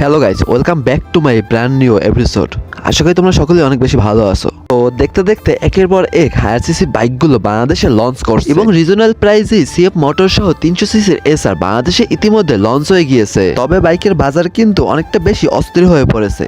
Hello guys, welcome back to my brand new episode. আশা করি তোমরা সকলেই অনেক বেশি ভালো আছো। তো দেখতে দেখতে একের পর এক হায়ার সিসি বাইকগুলো বাংলাদেশে লঞ্চ করছে এবং রিজনাল প্রাইজে সিএফ মোটর সহ 300 সিসির এসআর বাংলাদেশে ইতিমধ্যে লঞ্চ হয়ে গিয়েছে। তবে বাইকের বাজার কিন্তু অনেকটা বেশি অস্থির হয়ে পড়েছে।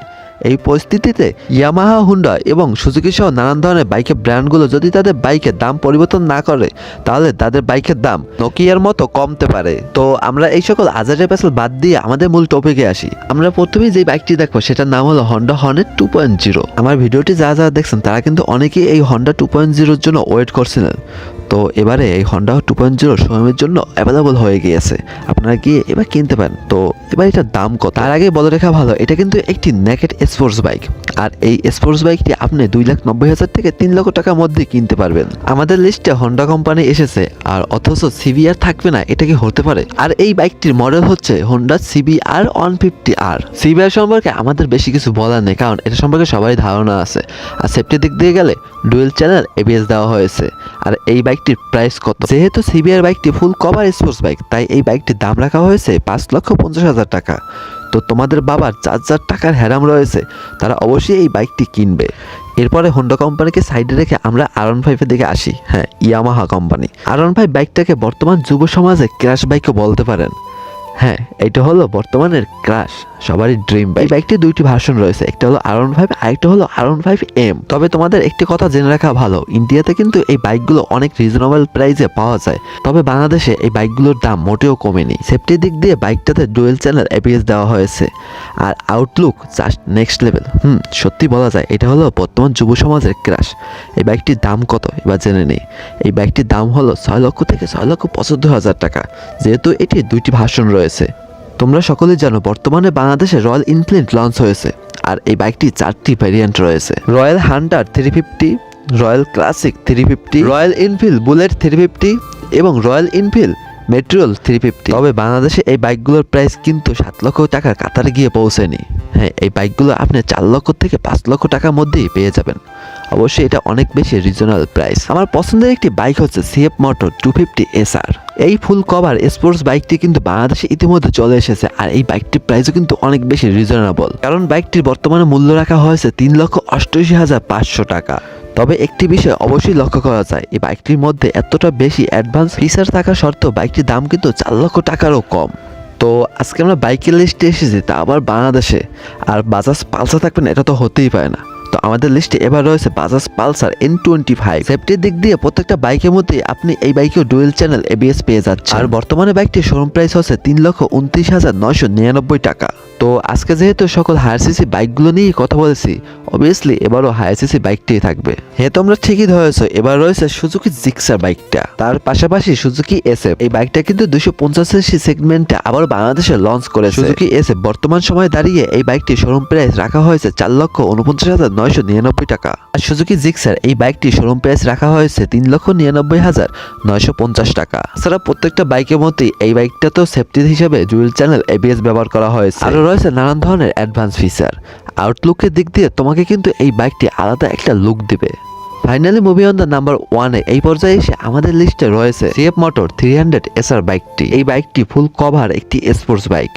এই পরিস্থিতিতে ইয়ামাহা, হুন্ডা এবং সুজুকি সহ নানান ধরনের বাইকের ব্র্যান্ডগুলো যদি তাদের বাইকের দাম পরিবর্তন না করে তাহলে তাদের বাইকের দাম নোকিয়ার মতো কমতে পারে। তো আমরা এই সকল আজারের পেছাল বাদ দিয়ে আমাদের মূল টপিকে আসি। আমরা প্রথমেই যে বাইকটি দেখবো সেটার নাম হলো হন্ডা হর্নেট 2.0। আমার ভিডিওটি যারা দেখছেন তারা কিন্তু অনেকেই এই হন্ডা 2.0-র জন্য ওয়েট করছিলেন। তো এবারে এই হন্ডা 2.0 শোরুমের জন্য অ্যাভেলেবল হয়ে গিয়েছে, আপনারা গিয়ে এবার কিনতে পারেন। তো এবার এটার দাম কত তার আগে বলে রাখা ভালো, এটা কিন্তু একটি নেকেড স্পোর্টস বাইক। আর এই স্পোর্টস বাইকটি আপনি 2,90,000 থেকে 3 লক্ষ টাকার মধ্যে কিনতে পারবেন। আমাদের লিস্টে হন্ডা কোম্পানি এসেছে আর অথচ সিবিআর থাকবে না, এটা কি হতে পারে? আর এই বাইকটির মডেল হচ্ছে হন্ডা সিবিআর 150R। সিবিআর সম্পর্কে আমাদের বেশি কিছু বলার নেই, কারণ এটা সম্পর্কে সবারই ধারণা আছে। আর সেফটি দিক দিয়ে গেলে ডুয়েল চ্যানেল এবিএস দেওয়া হয়েছে। আর এই বাইকটির প্রাইস কত? যেহেতু সিবিআর বাইকটি ফুল কভার স্পোর্টস বাইক, তাই এই বাইকটির দাম রাখা হয়েছে 5,50,000 টাকা। তো তোমাদের বাবার 4,000 টাকার হ্যারাম রয়েছে, তারা অবশ্যই এই বাইকটি কিনবে। এরপরে হোন্ডা কোম্পানিকে সাইডে রেখে আমরা R15-এর দিকে আসি। হ্যাঁ, ইয়ামাহা কোম্পানি R15 বাইকটাকে বর্তমান যুব সমাজে ক্র্যাশ বাইকও বলতে পারেন। হ্যাঁ, এটা হলো বর্তমানের ক্রাশ, সবারই ড্রিম বাইক। এই বাইকটির দুইটি ভার্সন রয়েছে, একটা হলো R15 আর একটা হলো R15M। তবে তোমাদের একটি কথা জেনে রাখা ভালো, ইন্ডিয়াতে কিন্তু এই বাইকগুলো অনেক রিজনেবল প্রাইসে পাওয়া যায়। তবে বাংলাদেশে এই বাইকগুলোর দাম মোটেও কমেনি। সেফটির দিক দিয়ে বাইকটাতে ডুয়েল চ্যানেল এবিএস দেওয়া হয়েছে আর আউটলুক জাস্ট নেক্সট লেভেল। সত্যি বলা যায় এটা হলো বর্তমান যুব সমাজের ক্রাশ। এই বাইকটির দাম কত এবার জেনে নেই। এই বাইকটির দাম হলো 6 লক্ষ থেকে 6,75,000 টাকা, যেহেতু এটির দুইটি ভার্সন রয়েছে। তোমরা সকলেই জানো বর্তমানে বাংলাদেশে রয়্যাল এনফিল্ড লঞ্চ হয়েছে আর এই বাইকটি 4টি ভ্যারিয়েন্ট রয়েছে: royal Hunter 350, royal classic 350, royal Enfield bullet 350 এবং রয়্যাল এনফিল্ড মেট্রোল 350। তবে বাংলাদেশে এই বাইকগুলোর প্রাইস কিন্তু 7 লক্ষ টাকার কাতারে গিয়ে পৌঁছেনি। হ্যাঁ, এই বাইকগুলো আপনি 4 লক্ষ থেকে 5 লক্ষ টাকার মধ্যেই পেয়ে যাবেন। অবশ্যই এটা অনেক বেশি রিজনাল প্রাইস। আমার পছন্দের একটি বাইক হচ্ছে সিএফ মোটর 250 SR। এই ফুল কভার স্পোর্টস বাইকটি কিন্তু বাংলাদেশে ইতিমধ্যে চলে এসেছে আর এই বাইকটির প্রাইসও কিন্তু অনেক বেশি রিজনেবল, কারণ বাইকটির বর্তমানে মূল্য রাখা হয়েছে 3,88,500 টাকা। তবে একটি বিষয় অবশ্যই লক্ষ্য করা যায়, এই বাইকটির মধ্যে এতটা বেশি অ্যাডভান্স ফিচার থাকা সত্ত্বেও বাইকটির দাম কিন্তু 4 লক্ষ টাকারও কম। তো আজকে আমরা বাইকের লিস্টে এসেছি, তা আবার বাংলাদেশে। আর বাজাজ পালসার থাকবেন এটা তো হতেই পারে না। তো আমাদের লিস্টে এবার রয়েছে বাজাজ পালসার N25। সেফটির দিক দিয়ে প্রত্যেকটা বাইকের মধ্যে আপনি এই বাইকেও ডুয়েল চ্যানেল এবিএস পেয়ে যাচ্ছেন। আর বর্তমানে বাইকটির শোরুম প্রাইস হচ্ছে 3,29,999 টাকা। তো আজকে যেহেতু সকল হায়ার সিসি বাইকগুলো নিয়েই কথা বলেছি, অবভিয়াসলি এবারও হায়ার সিসি বাইকটাই থাকবে। হ্যাঁ, তোমরা ঠিকই ধরেছো, এবার রয়েছে সুজুকি জিক্সার বাইকটা, তার পাশাপাশি সুজুকি SF। এই বাইকটা কিন্তু 250 সিসি সেগমেন্টে আবার বাংলাদেশে লঞ্চ করেছে। সুজুকি SF বর্তমান সময়ে দাঁড়িয়ে এই বাইকটির শোরুম প্রাইস রাখা হয়েছে 4,49,999 টাকা। আর সুজুকি জিক্সার এই বাইকটি শোরুম প্রাইস রাখা হয়েছে 3,99,950 টাকা। এছাড়া প্রত্যেকটা বাইকের মধ্যেই এই বাইকটা তো সেফটি হিসেবে ডুয়েল চ্যানেল এবিএস ব্যবহার করা হয়েছে। আরো রয়েছে নানান ধরনের অ্যাডভান্স ফিচার। আউটলুকের দিক দিয়ে তোমাকে কিন্তু এই বাইকটি আলাদা একটা লুক দিবে। Finally movie on the number 1-এ এই পর্যায়ে এসে আমাদের লিস্টে রয়েছে সিএফ মোটর 300 SR বাইকটি। এই বাইকটি ফুল কভার একটি স্পোর্টস বাইক।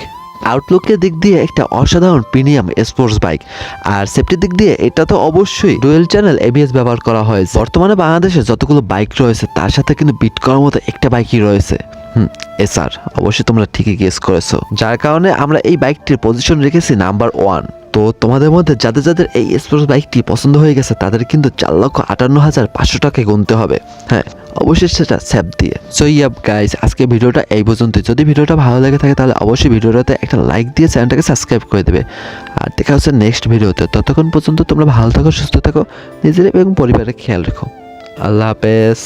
আউটলুকের দিক দিয়ে একটা অসাধারণ প্রিমিয়াম স্পোর্টস বাইক। আর সেফটির দিক দিয়ে এটা তো অবশ্যই ডুয়েল চ্যানেল এবিএস ব্যবহার করা হয়েছে। বর্তমানে বাংলাদেশে যতগুলো বাইক রয়েছে তার সাথে কিন্তু বিট করার মতো একটা বাইকই রয়েছে, SR। অবশ্যই তোমরা ঠিকই গেস করেছো, যার কারণে আমরা এই বাইকটির পজিশন রেখেছি নাম্বার 1। তো তোমাদের মধ্যে যাদের যাদের এই স্পোর্টস বাইকটি পছন্দ হয়ে গেছে তাদের কিন্তু 4,58,500 টাকায় গুনতে হবে। হ্যাঁ, অবশ্যই সেটা সেভ দিয়ে। সো ইয়াপ গাইস, আজকে ভিডিওটা এই পর্যন্তই। যদি ভিডিওটা ভালো লেগে থাকে তাহলে অবশ্যই ভিডিওটাতে একটা লাইক দিয়ে চ্যানেলটাকে সাবস্ক্রাইব করে দেবে। আর দেখা হচ্ছে নেক্সট ভিডিওতে। ততক্ষণ পর্যন্ত তোমরা ভালো থাকো, সুস্থ থাকো, নিজের এবং পরিবারের খেয়াল রেখো। আল্লাহ হাফেজ।